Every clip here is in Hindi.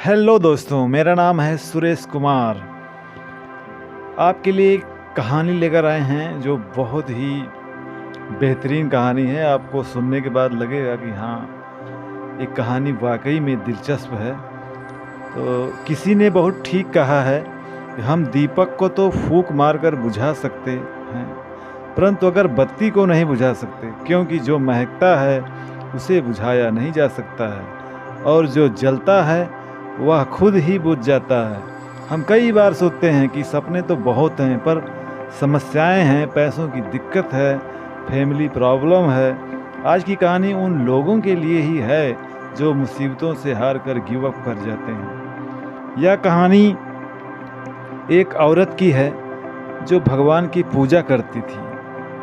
हेलो दोस्तों, मेरा नाम है सुरेश कुमार। आपके लिए एक कहानी लेकर आए हैं जो बहुत ही बेहतरीन कहानी है। आपको सुनने के बाद लगेगा कि हाँ, एक कहानी वाकई में दिलचस्प है। तो किसी ने बहुत ठीक कहा है कि हम दीपक को तो फूंक मारकर बुझा सकते हैं, परंतु अगर बत्ती को नहीं बुझा सकते, क्योंकि जो महकता है उसे बुझाया नहीं जा सकता है और जो जलता है वह खुद ही बुझ जाता है। हम कई बार सोचते हैं कि सपने तो बहुत हैं, पर समस्याएं हैं, पैसों की दिक्कत है, फैमिली प्रॉब्लम है। आज की कहानी उन लोगों के लिए ही है जो मुसीबतों से हार कर गिव अप कर जाते हैं। यह कहानी एक औरत की है जो भगवान की पूजा करती थी,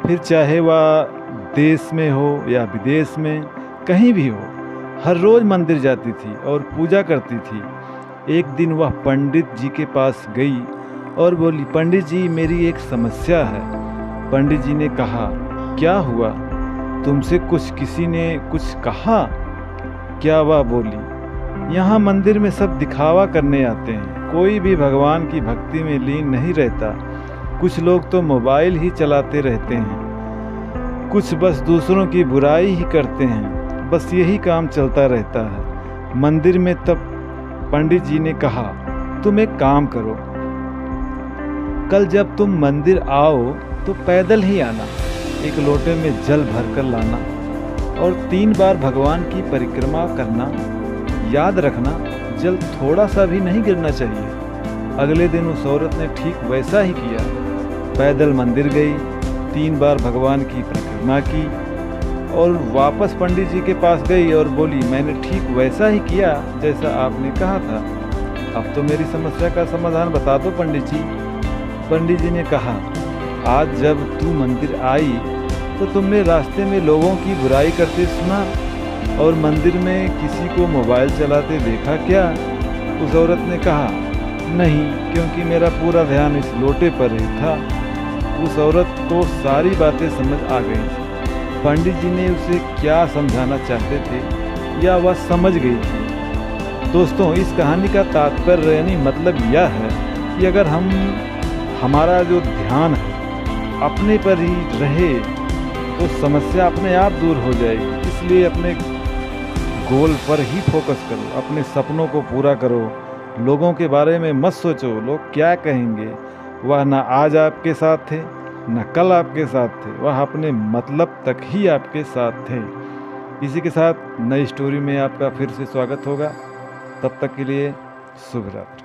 फिर चाहे वह देश में हो या विदेश में, कहीं भी हो, हर रोज़ मंदिर जाती थी और पूजा करती थी। एक दिन वह पंडित जी के पास गई और बोली, पंडित जी, मेरी एक समस्या है। पंडित जी ने कहा, क्या हुआ? तुमसे किसी ने कुछ कहा क्या? वह बोली, यहाँ मंदिर में सब दिखावा करने आते हैं, कोई भी भगवान की भक्ति में लीन नहीं रहता। कुछ लोग तो मोबाइल ही चलाते रहते हैं, कुछ बस दूसरों की बुराई ही करते हैं, बस यही काम चलता रहता है मंदिर में। तब पंडित जी ने कहा, तुम एक काम करो, कल जब तुम मंदिर आओ तो पैदल ही आना, एक लोटे में जल भर कर लाना और 3 बार भगवान की परिक्रमा करना। याद रखना, जल थोड़ा सा भी नहीं गिरना चाहिए। अगले दिन उस औरत ने ठीक वैसा ही किया, पैदल मंदिर गई, 3 बार भगवान की परिक्रमा की और वापस पंडित जी के पास गई और बोली, मैंने ठीक वैसा ही किया जैसा आपने कहा था। अब तो मेरी समस्या का समाधान बता दो पंडित जी। पंडित जी ने कहा, आज जब तू मंदिर आई तो तुमने रास्ते में लोगों की बुराई करते सुना और मंदिर में किसी को मोबाइल चलाते देखा क्या? उस औरत ने कहा, नहीं, क्योंकि मेरा पूरा ध्यान इस लोटे पर ही था। उस औरत को सारी बातें समझ आ गई। पंडित जी ने उसे क्या समझाना चाहते थे या वह समझ गई थी। दोस्तों, इस कहानी का तात्पर्य यानी मतलब यह है कि अगर हमारा जो ध्यान है अपने पर ही रहे तो समस्या अपने आप दूर हो जाएगी। इसलिए अपने गोल पर ही फोकस करो, अपने सपनों को पूरा करो, लोगों के बारे में मत सोचो लोग क्या कहेंगे। वह ना आज आपके साथ थे न कल आपके साथ थे, वह अपने मतलब तक ही आपके साथ थे। इसी के साथ नई स्टोरी में आपका फिर से स्वागत होगा। तब तक के लिए शुभ रात्रि।